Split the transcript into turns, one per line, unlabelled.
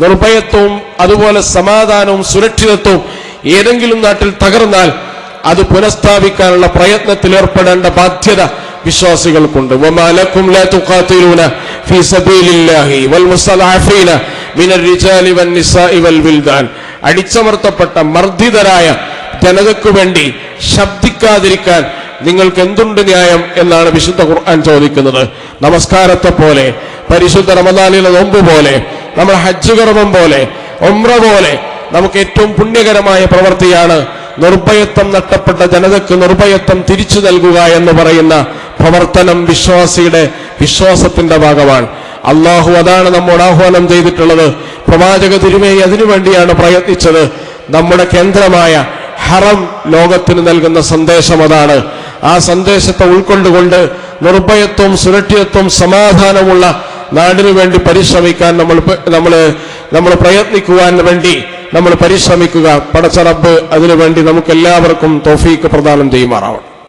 നിർഭയത്വവും അതുപോലെ സമാധാനവും സുരക്ഷിതത്വവും ഏതെങ്കിലും നാട്ടിൽ തകർന്നാൽ അത് പുനഃസ്ഥാപിക്കാനുള്ള പ്രയത്നത്തിൽ ഏർപ്പെടേണ്ട ബാധ്യത വിശ്വാസികൾക്കുണ്ട്. വമാ ലക്കും ലാ തുഖാതിലൂന ഫീ സബീലില്ലാഹി വൽ മുസ്തദഅഫീന മിനർ റിജാലി വൻ നിസാഇ വൽ വിൽദാൻ. അടിച്ചമർത്തപ്പെട്ട മർദ്ദിതരായ ജനതയ്ക്കു വേണ്ടി ശബ്ദിക്കാതിരിക്കാൻ നിങ്ങൾക്ക് എന്തുണ്ട് ന്യായം എന്നാണ് വിശുദ്ധ ഖുർആൻ ചോദിക്കുന്നത്. നമസ്കാരത്തെ പോലെ, പരിശുദ്ധ റമദാനിലെ നോമ്പ് പോലെ, നമ്മുടെ ഹജ്ജ് കർമ്മം പോലെ, ഉംറ പോലെ നമുക്ക് ഏറ്റവും പുണ്യകരമായ പ്രവൃത്തിയാണ് നിർഭയത്വം നഷ്ടപ്പെട്ട ജനതയ്ക്ക് നിർഭയത്വം തിരിച്ചു നൽകുക എന്ന് പറയുന്ന പ്രവർത്തനം വിശ്വാസിയുടെ വിശ്വാസത്തിന്റെ ഭാഗമാണ്. അള്ളാഹു അതാണ് നമ്മോട് ആഹ്വാനം ചെയ്തിട്ടുള്ളത്. പ്രവാചക തിരുമേനി അതിനുവേണ്ടിയാണ് പ്രയത്നിച്ചത്. നമ്മുടെ കേന്ദ്രമായ ഹറം ലോകത്തിന് നൽകുന്ന സന്ദേശം അതാണ്. ആ സന്ദേശത്തെ ഉൾക്കൊണ്ടുകൊണ്ട് നിർഭയത്വവും സുരക്ഷിതത്വവും സമാധാനമുള്ള നാടിനു വേണ്ടി പരിശ്രമിക്കാൻ നമ്മൾ പ്രയത്നിക്കുവാൻ വേണ്ടി നമ്മൾ പരിശ്രമിക്കുക. പടച്ച റബ്ബ് അതിനുവേണ്ടി നമുക്ക് എല്ലാവർക്കും തൗഫീക്ക് പ്രദാനം ചെയ്യുമാറാവണം.